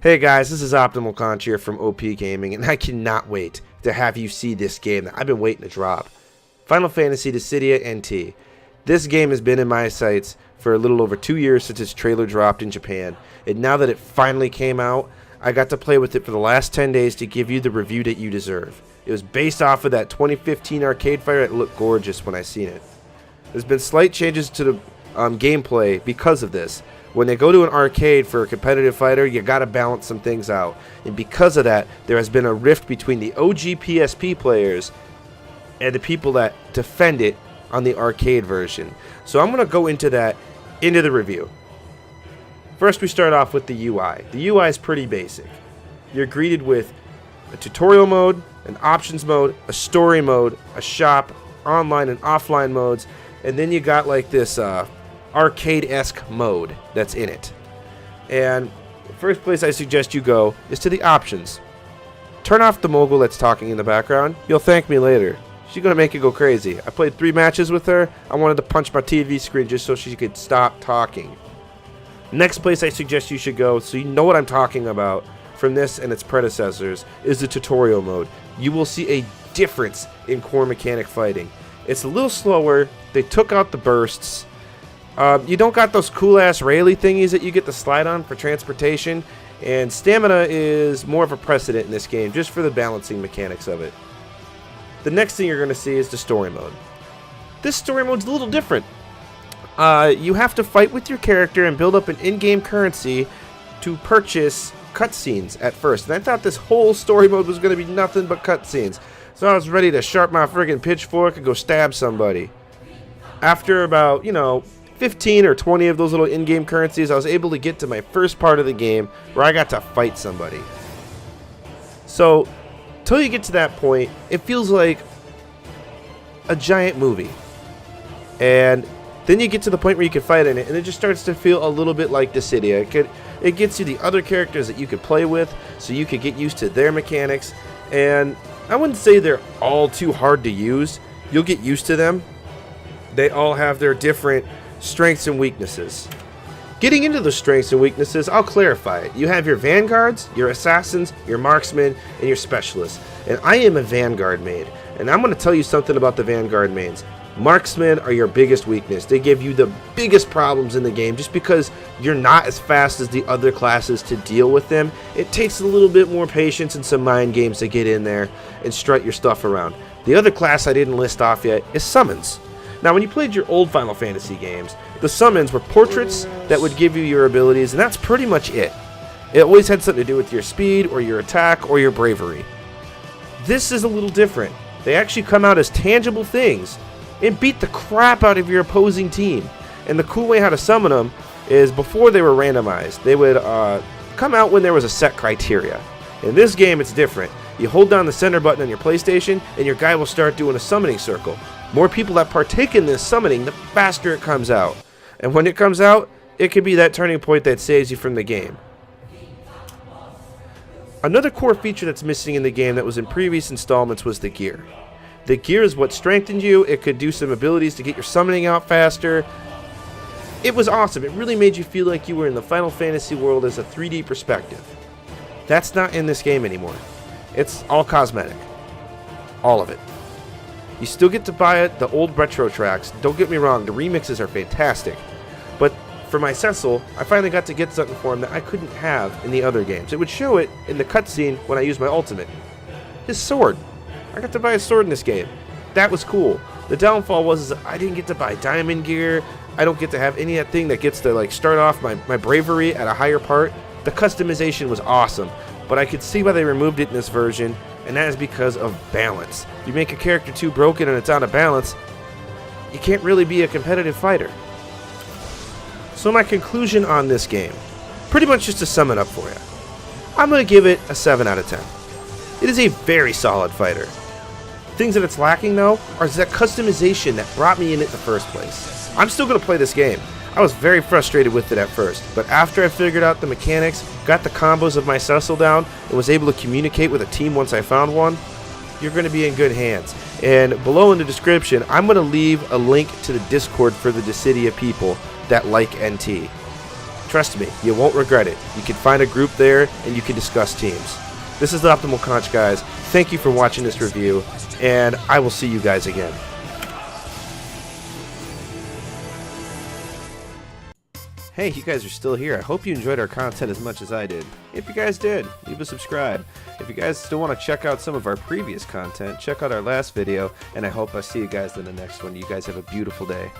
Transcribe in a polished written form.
Hey guys, this is Optimal Conch here from OP Gaming, and I cannot wait to have you see this game that I've been waiting to drop. Final Fantasy Dissidia NT. This game has been in my sights for a little over 2 years since its trailer dropped in Japan, and now that it finally came out, I got to play with it for the last 10 days to give you the review that you deserve. It was based off of that 2015 arcade fighter that looked gorgeous when I seen it. There's been slight changes to the gameplay because of this. When they go to an arcade for a competitive fighter, you gotta balance some things out. And because of that, there has been a rift between the OG PSP players and the people that defend it on the arcade version. So I'm gonna go into the review. First, we start off with the UI. The UI is pretty basic. You're greeted with a tutorial mode, an options mode, a story mode, a shop, online and offline modes, and then you got like this arcade-esque mode that's in it. And the first place I suggest you go is to the options. Turn off the mogul that's talking in the background. You'll thank me later. She's gonna make you go crazy. I played 3 matches with her. I wanted to punch my TV screen just so she could stop talking. Next place I suggest you should go, so you know what I'm talking about from this and its predecessors, is the tutorial mode. You will see a difference in core mechanic fighting. It's a little slower. They took out the bursts. You don't got those cool-ass railing thingies that you get to slide on for transportation, and stamina is more of a precedent in this game, just for the balancing mechanics of it. The next thing you're going to see is the story mode. This story mode's a little different. You have to fight with your character and build up an in-game currency to purchase cutscenes at first, and I thought this whole story mode was going to be nothing but cutscenes, so I was ready to sharpen my friggin' pitchfork and go stab somebody. After about, 15 or 20 of those little in-game currencies, I was able to get to my first part of the game where I got to fight somebody. So, till you get to that point, it feels like a giant movie. And then you get to the point where you can fight in it, and it just starts to feel a little bit like Dissidia. It gets you the other characters that you could play with, so you could get used to their mechanics. And I wouldn't say they're all too hard to use. You'll get used to them. They all have their different strengths and weaknesses. Getting into the strengths and weaknesses, I'll clarify it. You have your vanguards, your assassins, your marksmen, and your specialists. And I am a vanguard main. And I'm going to tell you something about the vanguard mains. Marksmen are your biggest weakness. They give you the biggest problems in the game just because you're not as fast as the other classes to deal with them. It takes a little bit more patience and some mind games to get in there and strut your stuff around. The other class I didn't list off yet is summons. Now, when you played your old Final Fantasy games, the summons were portraits that would give you your abilities, and that's pretty much it. It always had something to do with your speed, or your attack, or your bravery. This is a little different. They actually come out as tangible things and beat the crap out of your opposing team. And the cool way how to summon them is before they were randomized. They would come out when there was a set criteria. In this game, it's different. You hold down the center button on your PlayStation, and your guy will start doing a summoning circle. More people that partake in this summoning, the faster it comes out. And when it comes out, it could be that turning point that saves you from the game. Another core feature that's missing in the game that was in previous installments was the gear. The gear is what strengthened you. It could do some abilities to get your summoning out faster. It was awesome. It really made you feel like you were in the Final Fantasy world as a 3D perspective. That's not in this game anymore. It's all cosmetic. All of it. You still get to buy the old retro tracks. Don't get me wrong, the remixes are fantastic. But for my Cecil, I finally got to get something for him that I couldn't have in the other games. It would show it in the cutscene when I used my ultimate. His sword. I got to buy a sword in this game. That was cool. The downfall was I didn't get to buy diamond gear. I don't get to have any of that thing that gets to start off my bravery at a higher part. The customization was awesome, but I could see why they removed it in this version, and that is because of balance. You make a character too broken and it's out of balance, you can't really be a competitive fighter. So my conclusion on this game, pretty much just to sum it up for you, I'm going to give it a 7 out of 10. It is a very solid fighter. Things that it's lacking though are that customization that brought me in it in the first place. I'm still going to play this game. I was very frustrated with it at first, but after I figured out the mechanics, got the combos of my Cecil down, and was able to communicate with a team once I found one, you're going to be in good hands. And below in the description, I'm going to leave a link to the Discord for the Dissidia people that like NT. Trust me, you won't regret it. You can find a group there, and you can discuss teams. This is the Optimal Conch, guys. Thank you for watching this review, and I will see you guys again. Hey, you guys are still here. I hope you enjoyed our content as much as I did. If you guys did, leave a subscribe. If you guys still want to check out some of our previous content, check out our last video, and I hope I see you guys in the next one. You guys have a beautiful day.